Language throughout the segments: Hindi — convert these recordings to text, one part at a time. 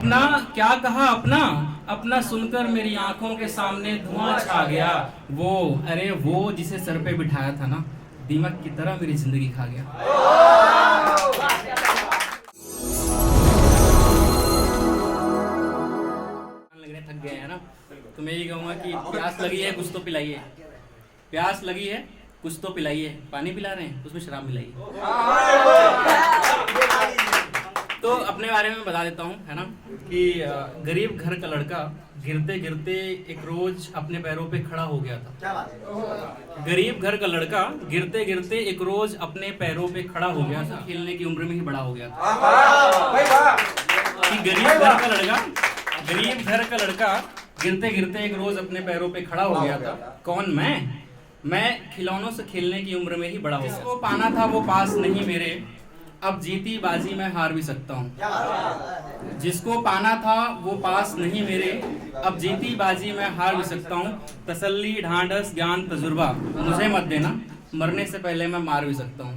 अपना क्या कहा अपना अपना सुनकर मेरी आंखों के सामने धुआं छा गया। वो अरे वो जिसे सर पे बिठाया था ना, दीमक की तरह मेरी जिंदगी खा गया। लगने थक गए हैं ना, तो मैं यही कहूँगा कि प्यास लगी है कुछ तो पिलाइए, प्यास लगी है कुछ तो पिलाइए। पानी पिला रहे हैं उसमें शराब मिलाइए। तो अपने बारे में बता देता हूँ, है ना, कि गरीब घर का लड़का गिरते गिरते एक रोज अपने पैरों पे खड़ा हो गया था। गरीब घर का लड़का गिरते गिरते एक रोज अपने पैरों पे खड़ा हो गया था। खेलने की उम्र में ही बड़ा हो गया था। कि गरीब घर का लड़का गिरते गिरते एक रोज अपने पैरों पे खड़ा हो गया था। कौन? मैं खिलौनों से खेलने की उम्र में ही बड़ा हो गया। जिसको पाना था वो पास नहीं मेरे, अब जीती बाजी मैं हार भी सकता हूँ। जिसको पाना था वो पास नहीं मेरे, अब जीती बाजी मैं हार भी सकता हूँ। तसल्ली, ढांढस, ज्ञान, तजुर्बा मुझे मत देना, मरने से पहले मैं मार भी सकता हूँ।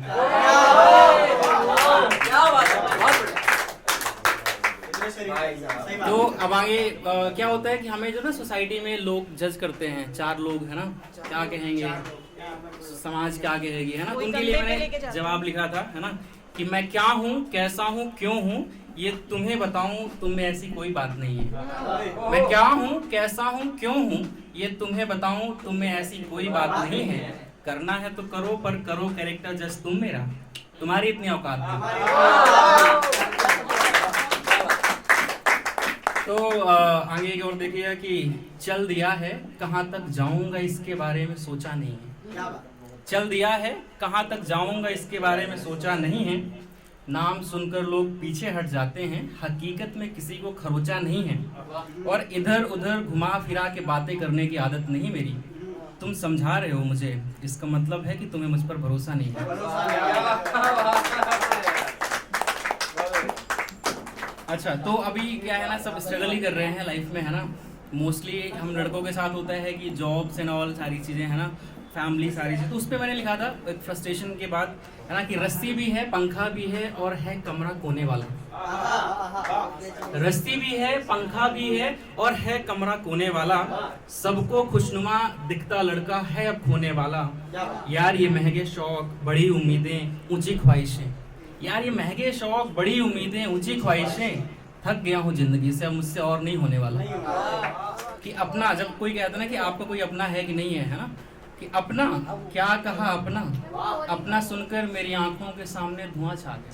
तो अब आगे क्या होता है कि हमें जो ना सोसाइटी में लोग जज करते हैं, चार लोग, है ना, क्या कहेंगे, समाज क्या कहेगी, है ना। उनके लिए मैंने जवाब लिखा था, है ना, कि मैं क्या हूँ, कैसा हूँ, क्यों हूँ, ये तुम्हें बताऊं, तुम में ऐसी कोई बात नहीं है। मैं क्या हूँ, कैसा हूँ, क्यों हूँ, ये तुम्हें बताऊं, तुम में ऐसी कोई बात नहीं है। करना है तो करो, पर करो कैरेक्टर जज तुम मेरा, तुम्हारी इतनी औकात नहीं। तो आगे की ओर देखिएगा कि चल दिया है, कहाँ तक जाऊंगा इसके बारे में सोचा नहीं है। चल दिया है, कहाँ तक जाऊंगा इसके बारे में सोचा नहीं है। नाम सुनकर लोग पीछे हट जाते हैं, हकीकत में किसी को खरोचा नहीं है। और इधर उधर घुमा फिरा के बातें करने की आदत नहीं मेरी। तुम समझा रहे हो मुझे, इसका मतलब है कि तुम्हें मुझ पर भरोसा नहीं है। अच्छा, तो अभी क्या है ना, सब स्ट्रगल ही कर रहे हैं लाइफ में, है ना। मोस्टली हम लड़कों के साथ होता है कि जॉब्स एंड ऑल सारी चीज़ें, है ना, फैमिली सारी चीज़। तो उस पर मैंने लिखा था एक फ्रस्ट्रेशन के बाद, है ना, कि रस्सी भी है, पंखा भी है, और है कमरा कोने वाला। रस्सी भी है, पंखा भी है, और है कमरा कोने वाला। सबको खुशनुमा दिखता लड़का है अब खोने वाला। यार ये महंगे शौक, बड़ी उम्मीदें, ऊंची ख्वाहिशें। यार ये महंगे शौक, बड़ी उम्मीदें, ऊंची ख्वाहिशें, थक गया हूँ जिंदगी से, अब मुझसे और नहीं होने वाला। कि अपना, जब कोई कहता है ना कि आपका कोई अपना है कि नहीं है ना, कि अपना क्या कहा अपना, अपना सुनकर मेरी आंखों के सामने धुआं छा गया।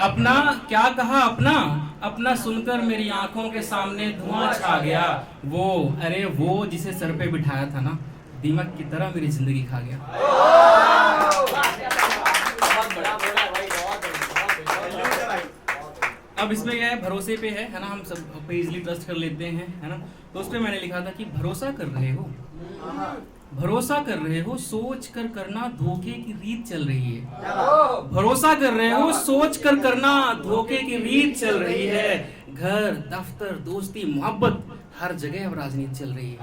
अपना क्या कहा अपना, अपना सुनकर मेरी आंखों के सामने धुआं छा गया। वो अरे वो जिसे सर पे बिठाया था ना, दीमक की तरह मेरी जिंदगी खा गया। अब इसमें क्या है, भरोसे पे है ना, हम सब पे इजीली ट्रस्ट कर लेते हैं, है ना। तो उस पे मैंने लिखा था कि भरोसा कर रहे हो, भरोसा कर रहे हो, सोच कर करना, धोखे की रीत चल रही है। भरोसा कर रहे हो, सोच कर करना, धोखे की रीत चल रही है। घर, दफ्तर, दोस्ती, मोहब्बत, हर जगह अब राजनीति चल रही है।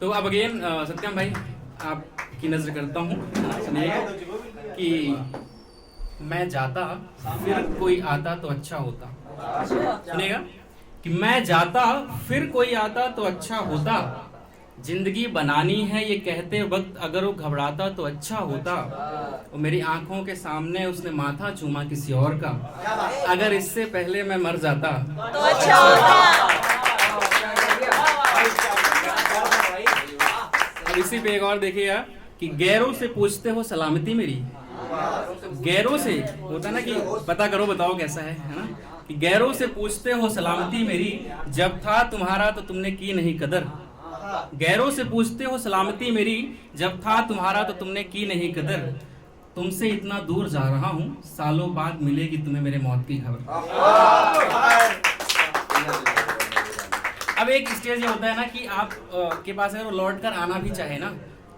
तो अब अगेन सत्यम भाई, आपकी नजर करता हूँ, सुनिएगा कि मैं जाता फिर कोई आता तो अच्छा होता। सुनिएगा कि मैं जाता फिर कोई आता तो अच्छा होता। जिंदगी बनानी है ये कहते वक्त अगर वो घबराता तो अच्छा होता। और मेरी आंखों के सामने उसने माथा चूमा किसी और का, अगर इससे पहले मैं मर जाता तो अच्छा होता। अब इसी पे एक और देखिएगा कि गैरों से पूछते हो सलामती मेरी। गैरों से होता ना कि पता करो बताओ कैसा है ना, कि गैरों से पूछते हो सलामती मेरी, जब था तुम्हारा तो तुमने की नहीं कदर। गैरों से पूछते हो सलामती मेरी, जब था तुम्हारा तो तुमने की नहीं कदर। तुमसे इतना दूर जा रहा हूँ, सालों बाद मिलेगी तुम्हें मेरे मौत की खबर। अब एक स्टेज ये होता है ना कि आप के पास अगर लौट कर आना भी चाहे ना,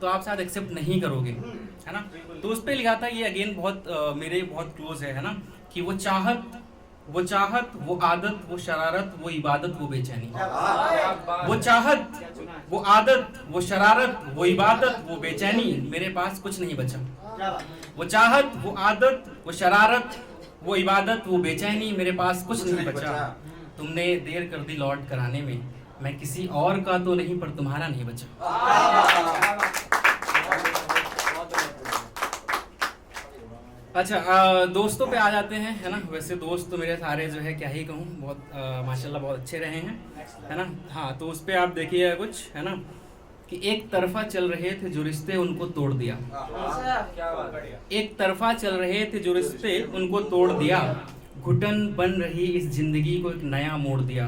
तो आप शायद एक्सेप्ट नहीं करोगे, है ना। तो उस पे लिखा था, ये अगेन बहुत मेरे बहुत क्लोज है ना, कि वो चाहत, वो आदत, वो शरारत, वो इबादत, वो बेचैनी। वो चाहत, वो आदत, वो शरारत, वो इबादत, वो बेचैनी, मेरे पास कुछ नहीं बचा। वो चाहत, वो आदत, वो शरारत, वो इबादत, वो बेचैनी, मेरे पास कुछ नहीं बचा। तुमने देर कर दी लौट कर आने में, मैं किसी और का तो नहीं पर तुम्हारा नहीं बचा। अच्छा, दोस्तों पे आ जाते हैं, है ना। वैसे दोस्त तो मेरे सारे जो है क्या ही कहूँ, बहुत माशाल्लाह बहुत अच्छे रहे हैं, है ना। हाँ, तो उस पे आप देखिएगा कुछ, है ना, कि एक तरफा चल रहे थे जो रिश्ते उनको तोड़ दिया। एक तरफा चल रहे थे जो रिश्ते उनको तोड़ दिया, घुटन बन रही इस जिंदगी को एक नया मोड़ दिया।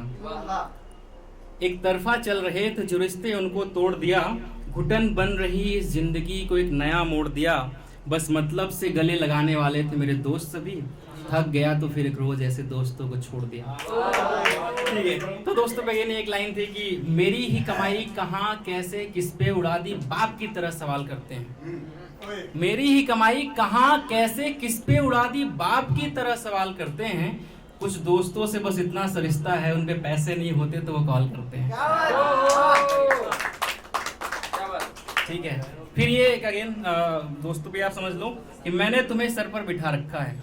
एक तरफा चल रहे थे जो रिश्ते उनको तोड़ दिया, घुटन बन रही इस जिंदगी को एक नया मोड़ दिया। बस मतलब से गले लगाने वाले थे मेरे दोस्त सभी, थक गया तो फिर एक रोज ऐसे दोस्तों को छोड़ दिया। ठीक है, तो दोस्तों पे ये एक लाइन थी कि मेरी ही कमाई कहाँ कैसे किस पे उड़ा दी, बाप की तरह सवाल करते हैं। मेरी ही कमाई कहाँ कैसे किस पे उड़ा दी, बाप की तरह सवाल करते हैं। कुछ दोस्तों से बस इतना सा रिश्ता है, उनपे पैसे नहीं होते तो वो कॉल करते हैं। ठीक है, फिर ये एक अगेन दोस्तों पे आप समझ लो कि मैंने तुम्हें सर पर बिठा रखा है,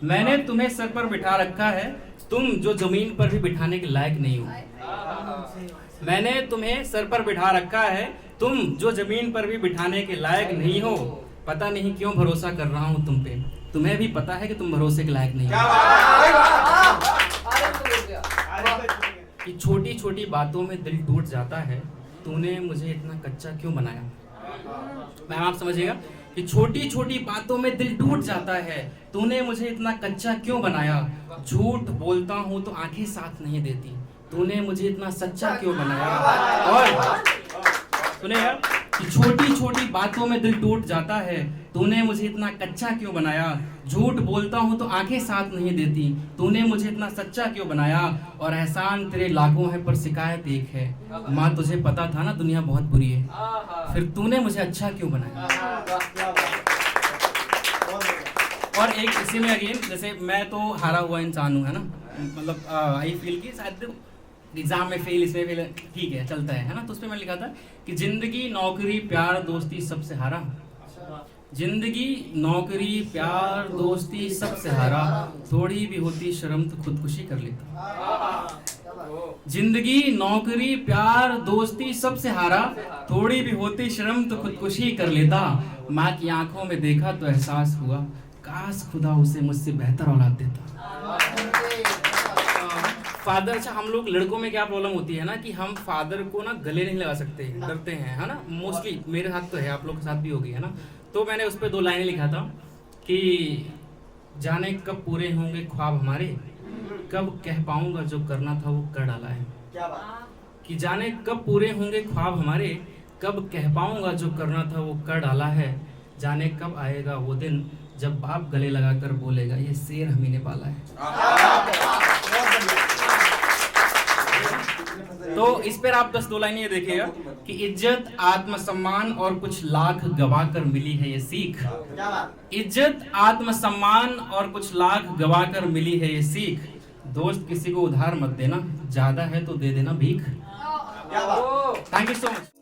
मैंने तुम्हें सर पर बिठा रखा है, तुम जो जमीन पर भी बिठाने के लायक नहीं हो। मैंने तुम्हें सर पर बिठा रखा है, तुम जो जमीन पर भी बिठाने के लायक नहीं हो। पता नहीं क्यों भरोसा कर रहा हूँ तुम पे, तुम्हें भी पता है कि तुम भरोसे के लायक नहीं हो। कि छोटी छोटी बातों में दिल टूट जाता है, तूने मुझे इतना कच्चा क्यों बनाया। मैम आप समझिएगा कि छोटी छोटी बातों में दिल टूट जाता है, तूने मुझे इतना कच्चा क्यों बनाया। झूठ बोलता हूँ तो आंखें साथ नहीं देती, तूने मुझे इतना सच्चा क्यों बनाया। और सुनिएगा कि छोटी छोटी बातों में दिल टूट जाता है, तूने मुझे इतना कच्चा क्यों बनाया। झूठ बोलता हूँ तो आंखें साथ नहीं देती, तूने मुझे इतना सच्चा क्यों बनाया। और एहसान तेरे लाखों है पर शिकायत एक है, माँ तुझे पता था ना दुनिया बहुत बुरी है, फिर तूने मुझे अच्छा क्यों बनाया। और एक इसी में अगेन, जैसे मैं तो हारा हुआ इंसान हूँ, है ना, मतलब आई फील कि शायद एग्जाम में फेल, इसमें फेल, ठीक है चलता है ना। तो उस पर मैंने लिखा था कि जिंदगी नौकरी प्यार दोस्ती सबसे हारा, जिंदगी नौकरी प्यार दोस्ती सबसे हारा, थोड़ी भी होती शर्म तो खुदकुशी कर लेता। जिंदगी नौकरी प्यार दोस्ती सबसे हारा, थोड़ी भी होती शर्म तो खुदकुशी कर लेता। माँ की आंखों में देखा तो एहसास हुआ, काश खुदा उसे मुझसे बेहतर औलाद देता। फादर, अच्छा हम लोग लड़कों में क्या प्रॉब्लम होती है ना कि हम फादर को ना गले नहीं लगा सकते, डरते हैं, है ना। मोस्टली मेरे साथ तो है, आप लोग के साथ भी होगी, है ना। तो मैंने उस पर 2 लाइनें लिखा था कि जाने कब पूरे होंगे ख्वाब हमारे, कब कह पाऊंगा जो करना था वो कर डाला है। कि जाने कब पूरे होंगे ख्वाब हमारे, कब कह पाऊंगा जो करना था वो कर डाला है। जाने कब आएगा वो दिन जब बाप गले लगाकर बोलेगा ये शेर हमी ने पाला है। तो इस पर आप 10-2 लाइनें ये देखिएगा कि इज्जत आत्मसम्मान और कुछ लाख गवा कर मिली है ये सीख। इज्जत आत्मसम्मान और कुछ लाख गवा कर मिली है ये सीख। दोस्त किसी को उधार मत देना, ज्यादा है तो दे देना भीख। Thank you so much.